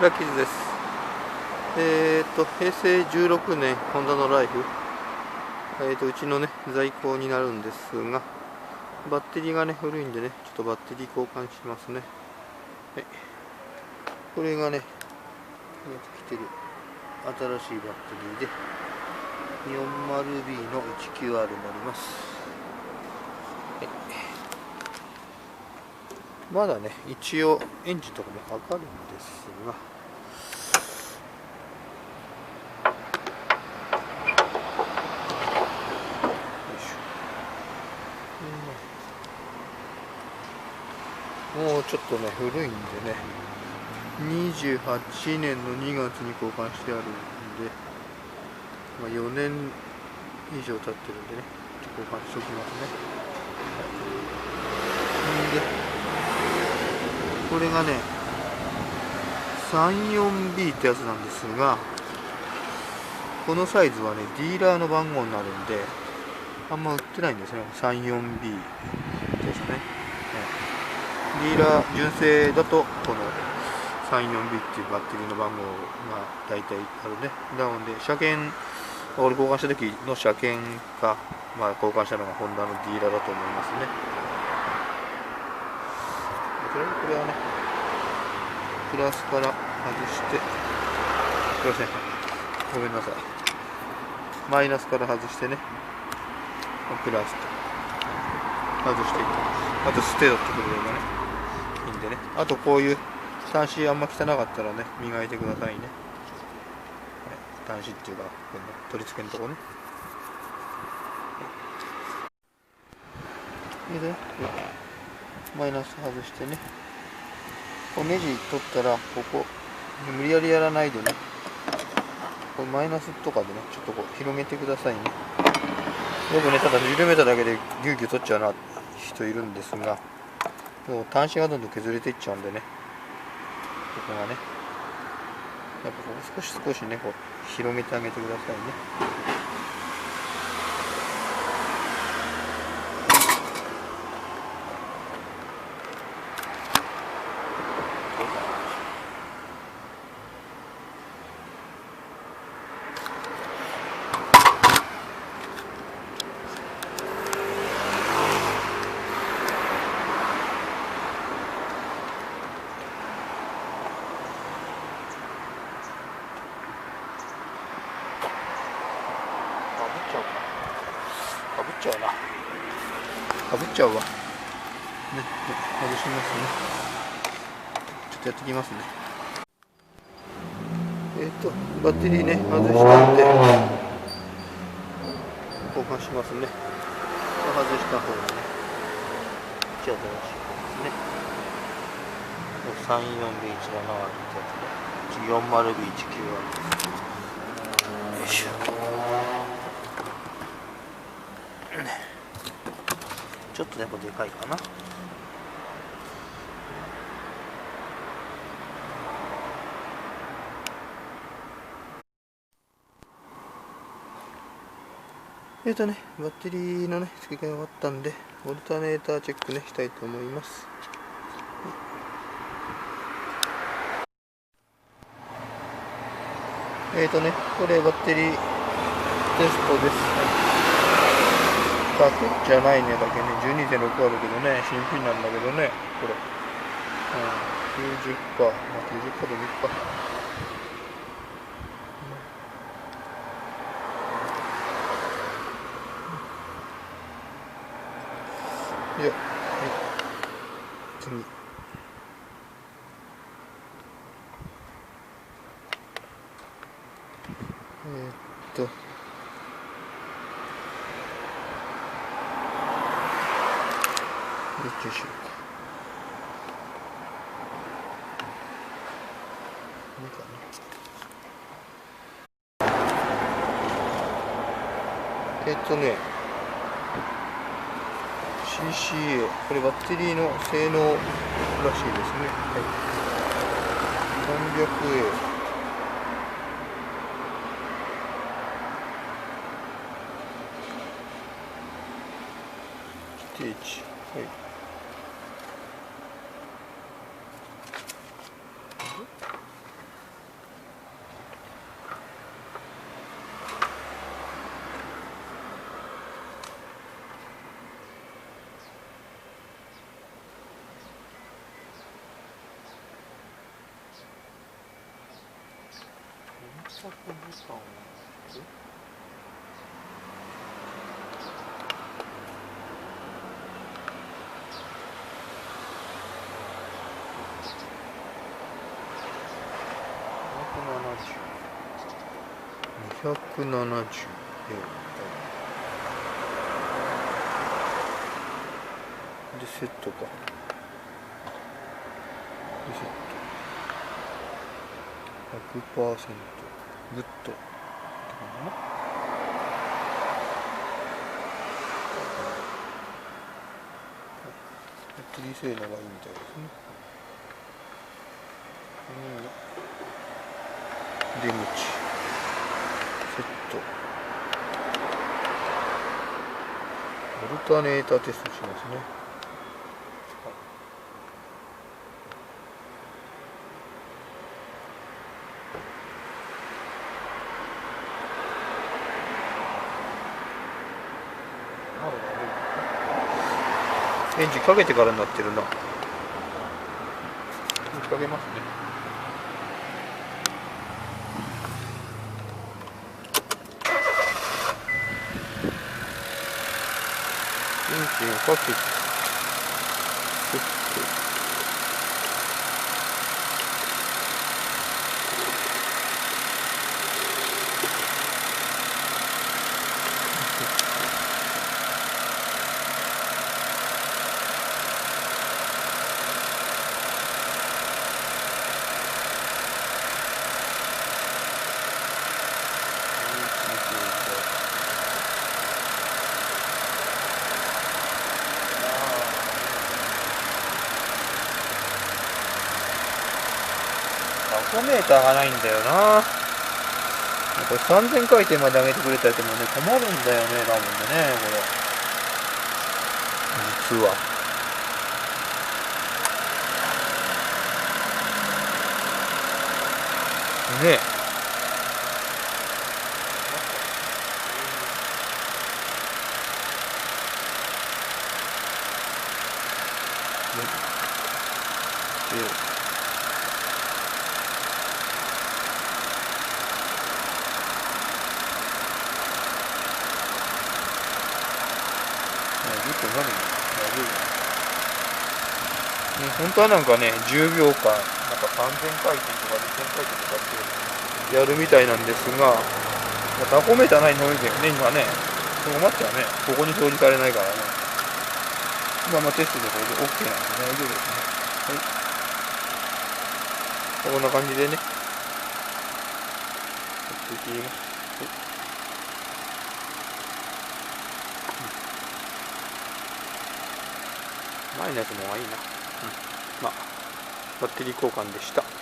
ラッキーズです。平成16年ホンダのライフ、うちのね在庫になるんですが、バッテリーがね古いんでね、ちょっとバッテリー交換しますね。はい、これがね来てる新しいバッテリーで 40B の 19R になります。はい、まだね一応エンジンとかも測るんですが、もうちょっとね古いんでね、28年の2月に交換してあるんで、4年以上経ってるんでね、交換しておきますね。でこれがね 34B ってやつなんですが、このサイズはねディーラーの番号になるんであんま売ってないんですね。 34B ですね。ディーラー純正だとこの 34B っていうバッテリーの番号が大体あるね。なので車検、俺交換した時の車検か、交換したのがホンダのディーラーだと思いますね。これはねプラスから外して、すいません、ごめんなさい、マイナスから外してね、プラスと外していきます。あとステードってくれればねいいんでね。あとこういう端子あんま汚かったらね磨いてくださいね。端子っていうかこの取り付けのとこね。でね、マイナス外してね、こうネジ取ったらここ無理やりやらないでね、これマイナスとかでねちょっとこう広げてくださいね。よくねただ緩めただけでギュウギュウ取っちゃうな人いるんですが、端子がどんどん削れていっちゃうんでね、ここがねやっぱここ少しねこう広げてあげてくださいね。かぶっちゃうな。かぶっちゃうわ。ね、外しますね。ちょっとやってきますね。バッテリーね、外したんで、交換しますね。外した方がね、じゃあ新しい方ですね。34B17R ってやつで、40B19R です。よいしょ。ちょっとね、これでかいかな。バッテリーのね、付け替え終わったんで、オルタネーターチェックね、したいと思います。これバッテリーテストです。100じゃないねだけね、12.6 あるけどね、新品なんだけどね、これ。90%、90%でもいいか。いや、次。よいしょ。いいかな。CCA、これバッテリーの性能らしいですね。はい、300A。ステージ。はい。270でセットか。でセット 100% グッドって感じかな。バッテリー性能がいいみたいですね。出口セットオルタネーターテストしますね。エンジンかけてからになってるな。かけますね。エンジンをかけてセット。タコメーターがないんだよな。これ3000回転まで上げてくれたやつもね、困るんだよね、多分ね、これ。実は。ねえ。本当はなんかね、10秒間、なんか3000回転とか2000回転とかってやるみたいなんですが、タコメーターないの多いけどね、今ね、困っちゃうね、ここに表示されないからね。まあテストでこれで OK なんで大丈夫ですね。はい。こんな感じでね、やっていきます。前のやつの方がいいな。まあ、バッテリー交換でした。はい。